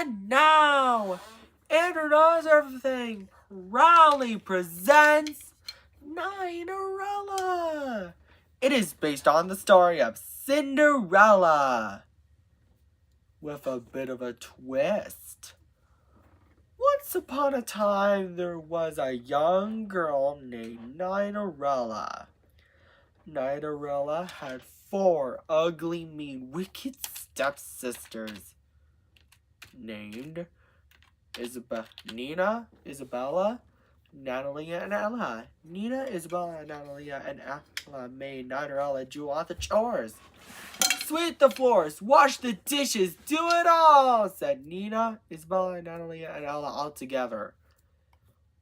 And now, Internet Everything proudly presents Cinderella. It is based on the story of Cinderella, with a bit of a twist. Once upon a time, there was a young girl named Cinderella. Cinderella had 4 ugly, mean, wicked stepsisters named Nina, Isabella, Natalia, and Ella. Nina, Isabella, Natalia, and Ella made Cinderella do all the chores. Sweep the floors, wash the dishes, do it all, said Nina, Isabella, Natalia, and Ella all together.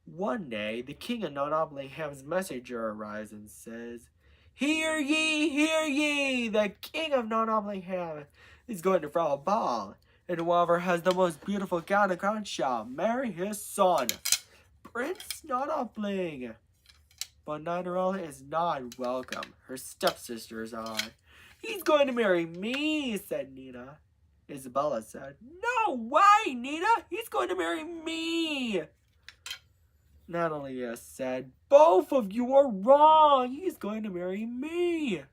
One day, the king of Nottingham's messenger arrives and says, Hear ye, the king of Nottingham is going to throw a ball, and whoever has the most beautiful gown and crown shall marry his son, Prince Nottingham. But Cinderella is not welcome. Her stepsisters are. He's going to marry me, said Nina. Isabella said, No way, Nina! He's going to marry me! Natalia said, Both of you are wrong! He's going to marry me!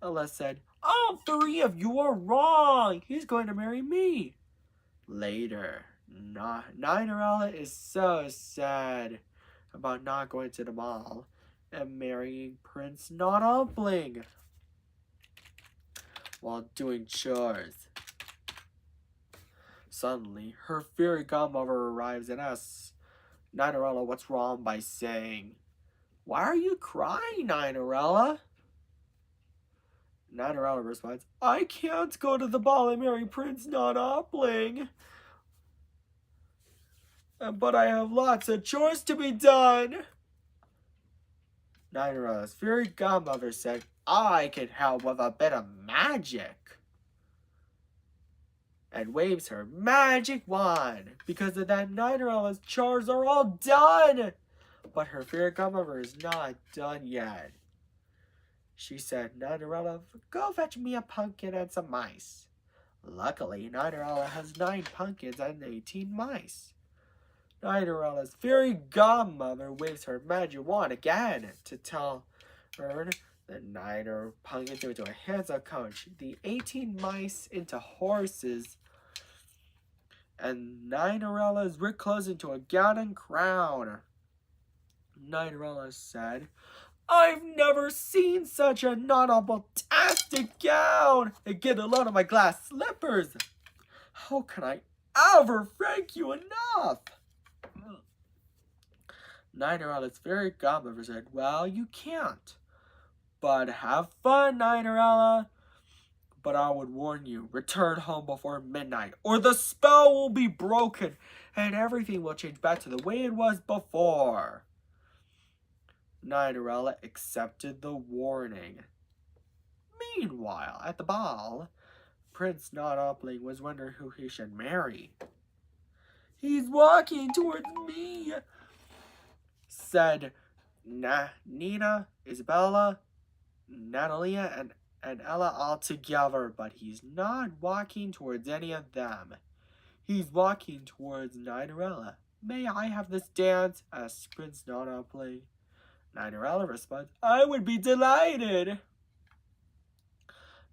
Ella said, All 3 of you are wrong! He's going to marry me! Later, Cinderella is so sad about not going to the mall and marrying Prince Nottingham while doing chores. Suddenly, her fairy godmother arrives and asks Cinderella what's wrong by saying, Why are you crying, Cinderella? Cinderella responds, I can't go to the ball and marry Prince Nottingham, but I have lots of chores to be done. Cinderella's fairy godmother said, I can help with a bit of magic, and waves her magic wand. Because of that, Cinderella's chores are all done. But her fairy godmother is not done yet. She said, Cinderella, go fetch me a pumpkin and some mice. Luckily, Cinderella has 9 pumpkins and 18 mice. Cinderella's fairy godmother waves her magic wand again to tell her the 9 pumpkins into a handsome coach, the 18 mice into horses, and Cinderella's rich clothes into a gown and crown. Cinderella said, I've never seen such a not-a-fantastic gown, and get a load of my glass slippers. How can I ever thank you enough? Cinderella's fairy godmother said, Well, you can't. But have fun, Cinderella. But I would warn you, return home before midnight, or the spell will be broken, and everything will change back to the way it was before. Cinderella accepted the warning. Meanwhile, at the ball, Prince Nottingham was wondering who he should marry. He's walking towards me, said Nina, Isabella, Natalia, and Ella all together, but he's not walking towards any of them. He's walking towards Cinderella. May I have this dance? Asked Prince Nottingham. Cinderella responds, I would be delighted.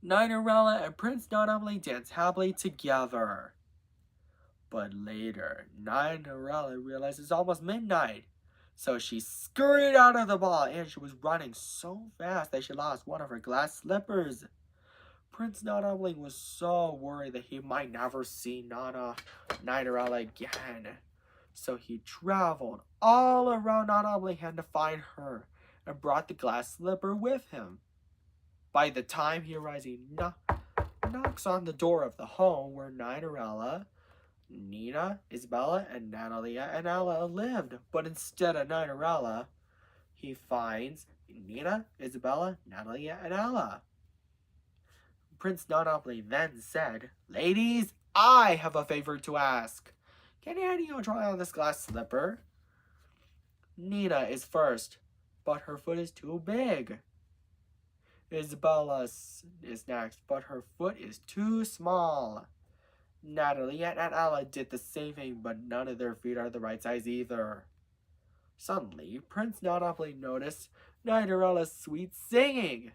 Cinderella and Prince Nottingham dance happily together. But later, Cinderella realized it's almost midnight. So she scurried out of the ball, and she was running so fast that she lost one of her glass slippers. Prince Nottingham was so worried that he might never see Cinderella again. So he traveled all around Nottingham to find her and brought the glass slipper with him. By the time he arrives, he knocks on the door of the home where Cinderella, Nina, Isabella, and Natalia and Ella lived. But instead of Cinderella, he finds Nina, Isabella, Natalia, and Ella. Prince Nottingham then said, Ladies, I have a favor to ask. Can any of you try on this glass slipper? Nina is first, but her foot is too big. Isabella is next, but her foot is too small. Natalie and Ella did the same thing, but none of their feet are the right size either. Suddenly, Prince Nonoply noticed Cinderella's sweet singing.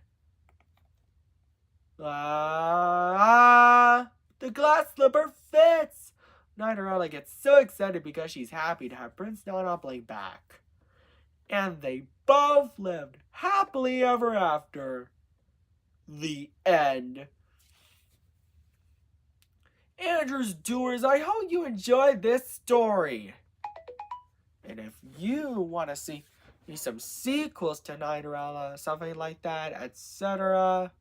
The glass slipper fits! Cinderella gets so excited because she's happy to have Prince Nonoply back. And they both lived happily ever after. The end. Andrew's Doers, I hope you enjoyed this story. And if you want to see some sequels to Cinderella, something like that, etc.,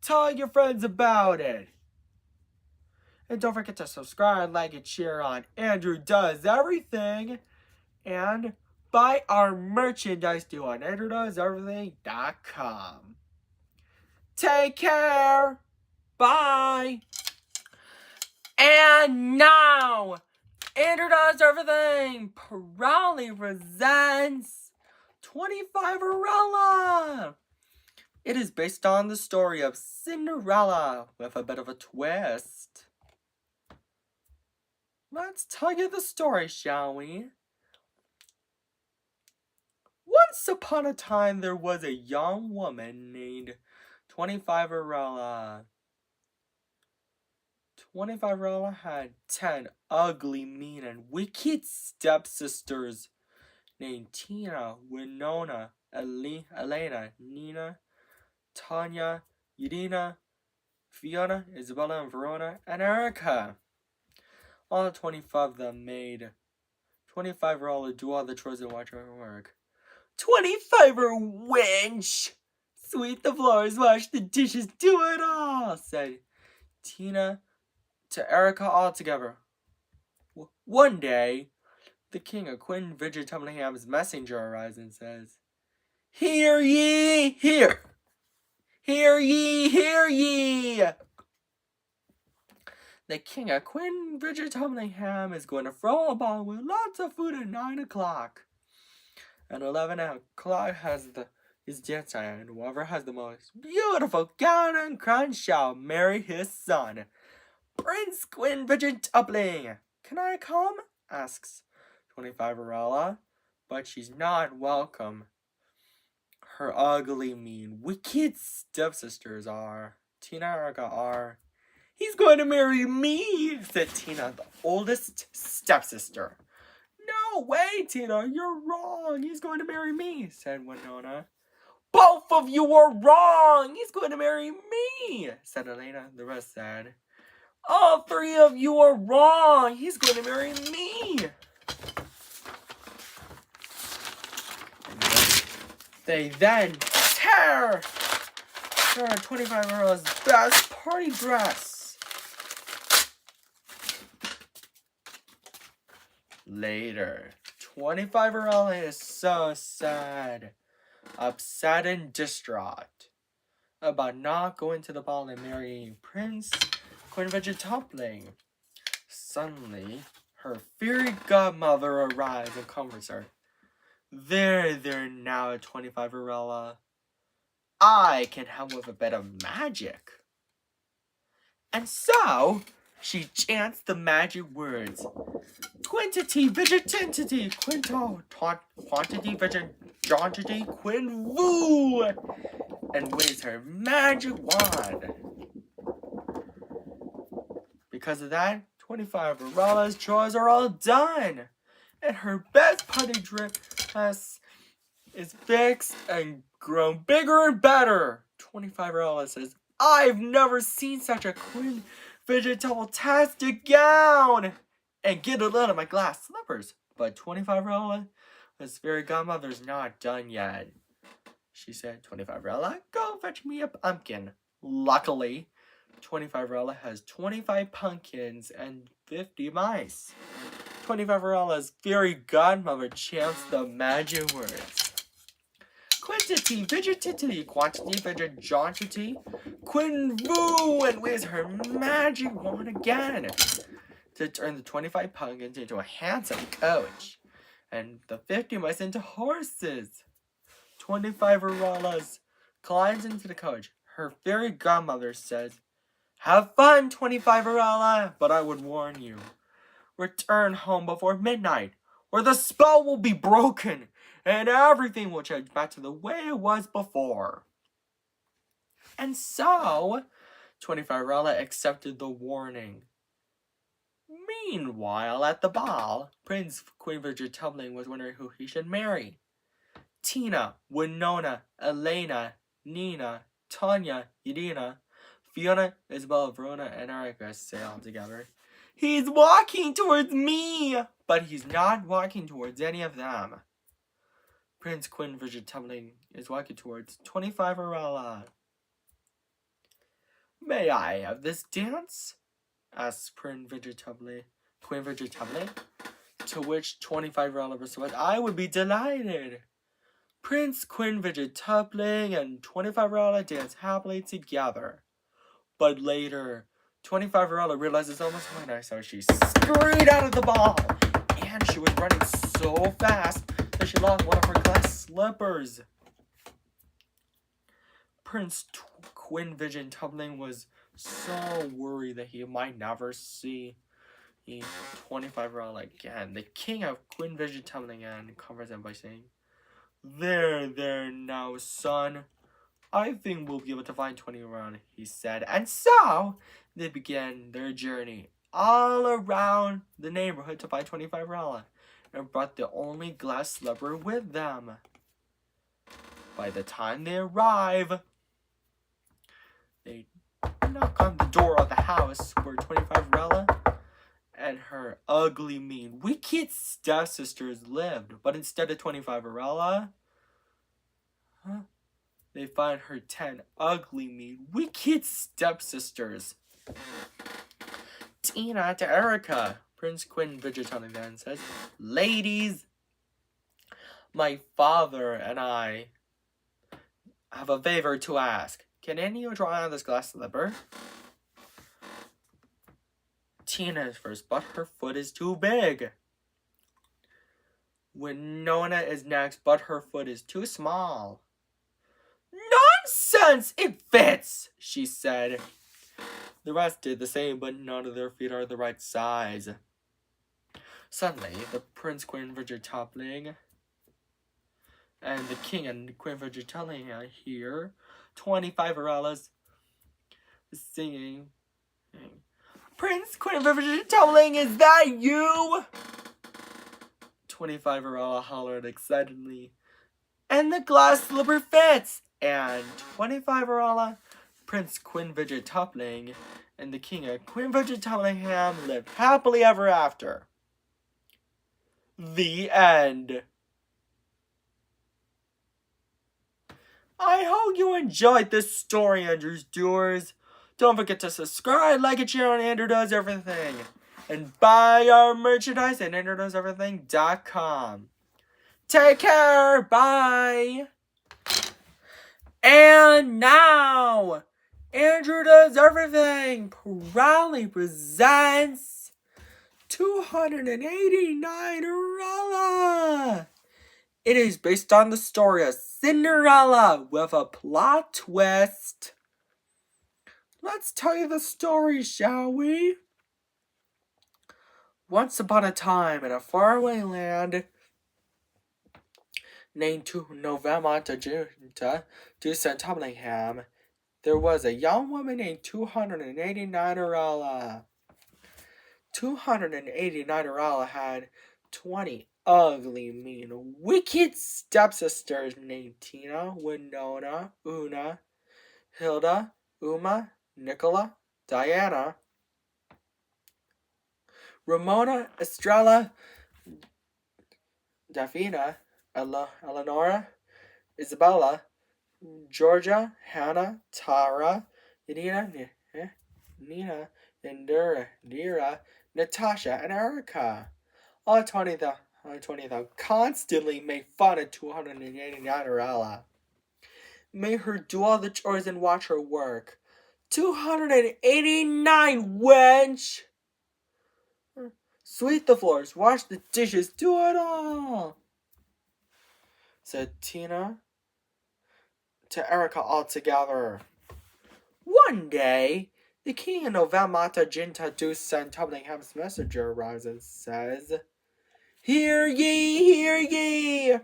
tell your friends about it. And don't forget to subscribe, like, and share on Andrew Does Everything. And buy our merchandise too on AndrewDoesEverything.com. Take care. Bye. And now, Andrew Does Everything proudly presents 25erella. It is based on the story of Cinderella with a bit of a twist. Let's tell you the story, shall we? Once upon a time, there was a young woman named 25erella. 25erella had 10 ugly, mean, and wicked stepsisters named Tina, Winona, Elena, Nina, Tanya, Irina, Fiona, Isabella, and Verona, and Erica. All 25 of them made 25erella do all the chores and watch her work. 25er wench! Sweep the floors, wash the dishes, do it all, said Tina to Erica all together. One day, the king of Queen Vigitubningham's messenger arrives and says, "Hear ye, hear! Hear ye, hear ye! The king of Queen Vigitubningham is going to throw a ball with lots of food at 9 o'clock. At 11 o'clock is dance time, and whoever has the most beautiful gown and crown shall marry his son, Prince Queen Vigitubling. Can I come?" asks 25erella, but she's not welcome. Her ugly, mean, wicked stepsisters are. Tina and Erica are. "He's going to marry me," said Tina, the oldest stepsister. "No way, Tina, you're wrong. He's going to marry me," said Winona. "Both of you are wrong. He's going to marry me," said Elena. The rest said, "All three of you are wrong. He's going to marry me." They then tear 25erella's best party dress. Later, 25erella is so sad, upset, and distraught about not going to the ball and marrying Prince Queen Vigitubling. Suddenly, her fairy godmother arrives and comforts her. There now, 25erella. I can help with a bit of magic." And so, she chants the magic words. Quintity, vigitantity, quinto, quantity, vigitantity, quinvoo, and waves her magic wand. Because of that, 25erella's chores are all done, and her best party dress is fixed and grown bigger and better. 25erella says, "I've never seen such a Queen Vigitubble-tastic gown, and get a load of my glass slippers." But 25erella, this fairy godmother's not done yet. She said, "25erella, go fetch me a pumpkin." Luckily, 25erella has 25 pumpkins and 50 mice. 25erella's fairy godmother chants the magic words. Quantity, vigitity, quantity, vigitantity, quinvoo, and waves her magic wand again to turn the 25 pumpkins into a handsome coach, and the 50 mice into horses. 25erella's climbs into the coach. Her fairy godmother says, Have fun, 25-Arella, but I would warn you. Return home before midnight, or the spell will be broken, and everything will change back to the way it was before. And so, 25-Arella accepted the warning. Meanwhile, at the ball, Prince Queen Tumbling was wondering who he should marry. Tina, Winona, Elena, Nina, Tanya, Irina, Fiona, Isabella, Verona, and Erica say all together, "He's walking towards me!" But he's not walking towards any of them. Prince Queen Tumbling is walking towards 25-Arella. "May I have this dance?" asks Queen Tumbling. To which 25-Arella responds, "I would be delighted." Prince Queen Tumbling and 25-Arella dance happily together. But later, 25-Arella realizes almost midnight, so she scurried out of the ball. And she was running so fast that she lost one of her glass slippers. Prince Queen Tumbling was so worried that he might never see 25-Arella again. The king of Queen Tumbling and comforts him by saying, There now, son. I think we'll be able to find 20-Arella, he said. And so, they began their journey all around the neighborhood to find 25-Arella, and brought the only glass slipper with them. By the time they arrive, they knock on the door of the house where 25-Arella and her ugly, mean, wicked stepsisters lived. But instead of 25-Arella, they find her 10 ugly, mean, wicked stepsisters. Tina to Erica. Prince Queen Tumbling then says, "Ladies, my father and I have a favor to ask. Can any of you try on this glass slipper?" Tina is first, but her foot is too big. Winona is next, but her foot is too small. "Nonsense! It fits!" she said. The rest did the same, but none of their feet are the right size. Suddenly, the Prince Queen Tumbling and the King and Queen Tumbling hear 25-Arella's singing. "Prince Queen Tumbling, is that you?" 25-Arella hollered excitedly. "And the glass slipper fits!" And 25-Arella, Prince Queen Tumbling, and the King of Queen Tumbling lived happily ever after. The end. I hope you enjoyed this story, Andrew's Doers. Don't forget to subscribe, like, and share on Andrew Does Everything. And buy our merchandise at AndrewDoesEverything.com. Take care. Bye. And now, Andrew Does Everything proudly presents 289-Arella. It is based on the story of Cinderella with a plot twist. Let's tell you the story, shall we? Once upon a time in a faraway land named November to Tumblingham, there was a young woman named 289-Arella. 289-Arella had 20 ugly, mean, wicked stepsisters named Tina, Winona, Una, Hilda, Uma, Nicola, Diana, Ramona, Estrella, Davina, Eleonora, Isabella, Georgia, Hannah, Tara, Nina, Indira, Natasha, and Erica. All 20 of them constantly made fun of 289-Arella. Made her do all the chores and watch her work. 289, wench! Sweep the floors, wash the dishes, do it all! Said Tina to Erica all together. One day, The king of Novamata Jinta Deuce and Tublingham's messenger arrives and says, "Hear ye, hear ye!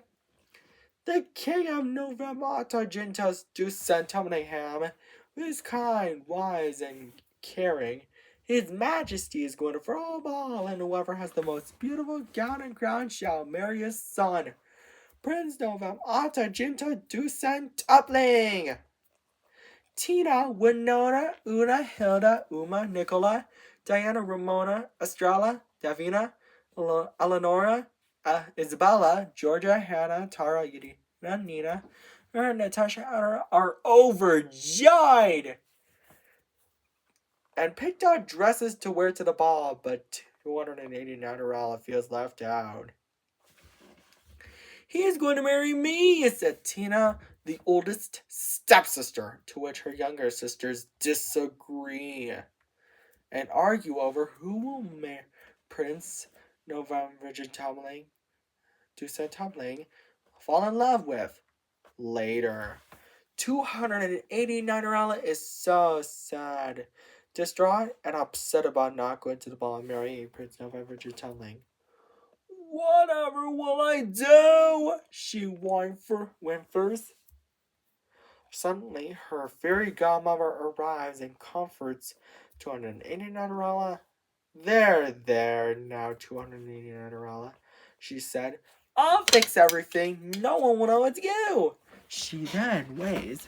The king of Novamata Jinta Deuce and Tublingham, who is kind, wise, and caring, his majesty is going to throw a ball, and whoever has the most beautiful gown and crown shall marry his son, Prince Novamata Jinta Deuce and Tubling. Tina, Winona, Una, Hilda, Uma, Nicola, Diana, Ramona, Estrella, Davina, Eleonora, Isabella, Georgia, Hannah, Tara, Yadina, Nina, and Natasha are overjoyed and picked out dresses to wear to the ball, but 289 feels left out. "He is going to marry me," said Tina, the oldest stepsister, to which her younger sisters disagree and argue over who will marry Prince November Tumbling, Tumbling fall in love with later. 289 is so sad, distraught, and upset about not going to the ball and marrying Prince November Tumbling. "Whatever will I do?" she whimpers. Suddenly, her fairy godmother arrives and comforts 289. There, now 289, she said. "I'll fix everything. No one will know what to do." She then waves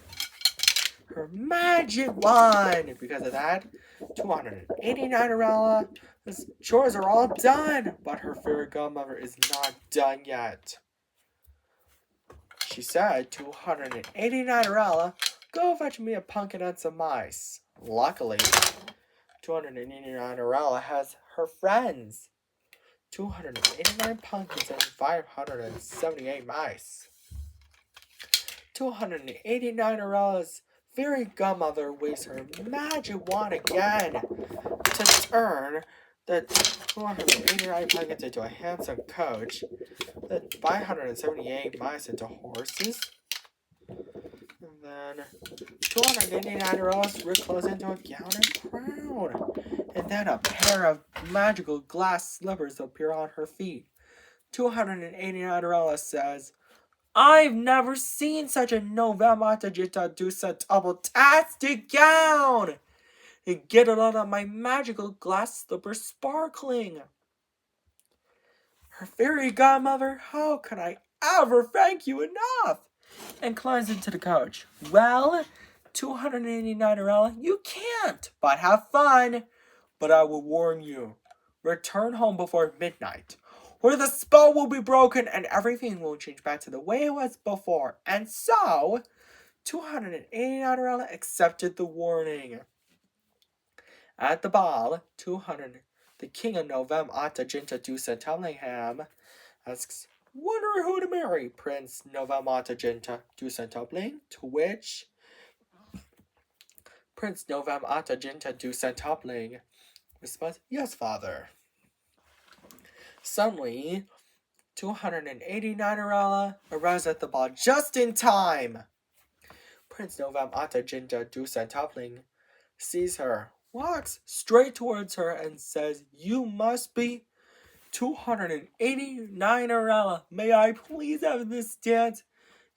her magic wand. Because of that, 289's chores are all done, but her fairy godmother is not done yet. She said, 289, "Go fetch me a pumpkin and some mice." Luckily, 289 has her friends, 289 pumpkins and 578 mice. 289's fairy godmother waves her magic wand again to turn the 289 pumpkins into a handsome coach, the 578 mice into horses, and then 289 reclothes into a gown and crown, and then a pair of magical glass slippers appear on her feet. 289 says, "I've never seen such a Novamata Jita Dusa double-tastic gown! And get it out of my magical glass slipper sparkling." Her fairy godmother, how can I ever thank you enough? And climbs into the coach. "Well, 289, you can't, but have fun. But I will warn you, return home before midnight, or the spell will be broken and everything will change back to the way it was before." And so, 289 accepted the warning. At the ball, the king of Novamata Jinta Dusa Tumblingham asks, "Wonder who to marry, Prince Novamata Jinta Dusa Tumbling?" To which Prince Novamata Jinta Dusa Tumbling responds, "Yes, father." Suddenly, 289 arrives at the ball just in time. Prince Novamata Jinta Dusa Tumbling sees her, walks straight towards her, and says, "You must be 289. May I please have this dance?"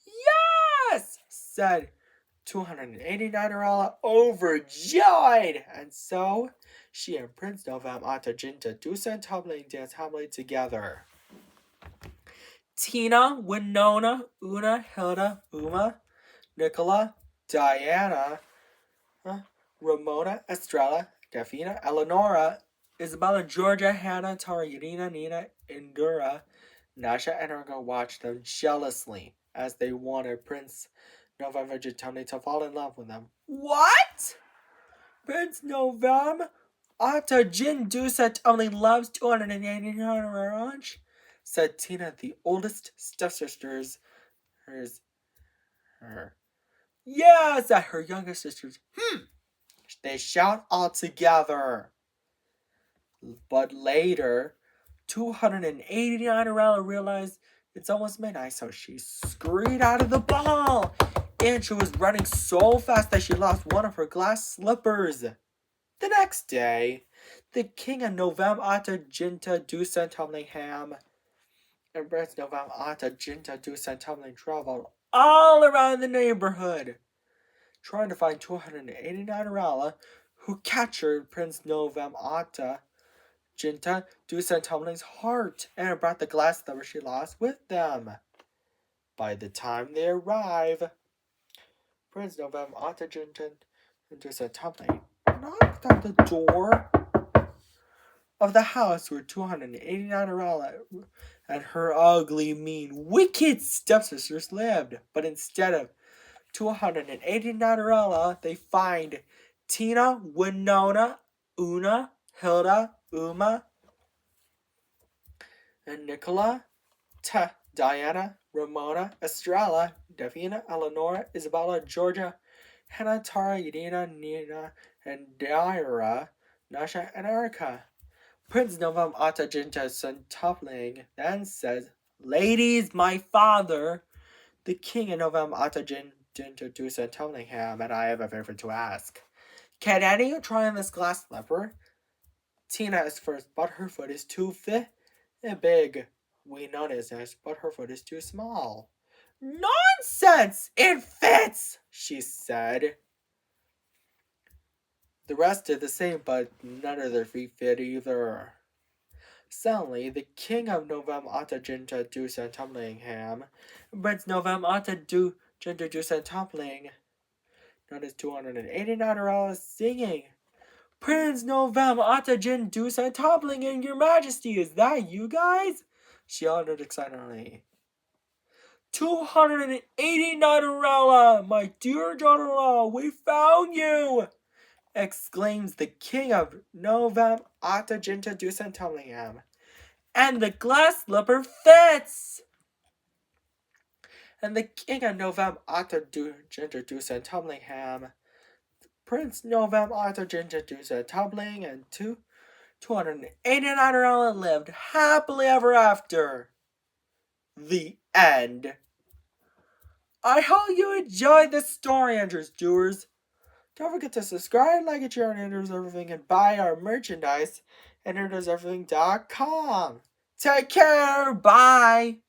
"Yes!" said 289 overjoyed. And so, she and Prince Novamata Jinta Dusa Tumbling dance happily together. Tina, Winona, Una, Hilda, Uma, Nicola, Diana, Ramona, Estrella, Davina, Eleonora, Isabella, Georgia, Hannah, Tara, Yadina, Nina, Indura, Nasha, and Ergo watched them jealously as they wanted Prince November Jitoni to fall in love with them. "What? Prince November Jin Duset only loves 289 orange?" said Tina, the oldest stepsisters. "Yes," said her younger sisters. They shout all together. But later, 289 realized it's almost midnight, so she scurried out of the ball. And she was running so fast that she lost one of her glass slippers. The next day, the king of Novem Ata Jinta Dusan Tumlingham and Prince Novem Ata Jinta Dusan Tumling traveled all around the neighborhood, trying to find 289 Arala who captured Prince Novem Ata Jinta Dusan Tumling's heart and brought the glass slipper she lost with them. By the time they arrive, Prince Novem Ata Jinta Dusan Tumling knocked on the door of the house where 289 Arala and her ugly, mean, wicked stepsisters lived. But instead of 289 Arala, they find Tina, Winona, Una, Hilda, Uma, and Nicola, Diana, Ramona, Estrella, Davina, Eleonora, Isabella, Georgia, Hannah, Tara, Yadina, Nina, and Daira, Nasha, and Erica. Prince Novam Atajinta Santopling then says, "Ladies, my father, the king of Novam Atajinta to Santolingham, and I have a favor to ask. Can any of you try on this glass slipper? Tina is first, but her foot is too big. We notice this, but her foot is too small." "Nonsense! It fits!" she said. The rest did the same, but none of their feet fit either. Suddenly, the king of Novem Atajinta Du Santumlingham, Prince Novem Atajinta Du Santumpling, noticed 289 Arala singing, "Prince Novem Atajin Du Santumpling and your majesty, is that you guys?" she uttered excitedly. 289 Arala, my dear daughter-in-law, we found you! Exclaims the king of Novem Atajinta Du Santumplingham. And the glass slipper fits! And the king of Novem Atajinta Du Santumplingham, Prince Novem Atajinta Du Santumpling, and 289 Arala lived happily ever after. The end. I hope you enjoyed this story, Andrews Doers. Don't forget to subscribe, like, and share on Andrews Everything, and buy our merchandise at AndrewsEverything.com. Take care. Bye.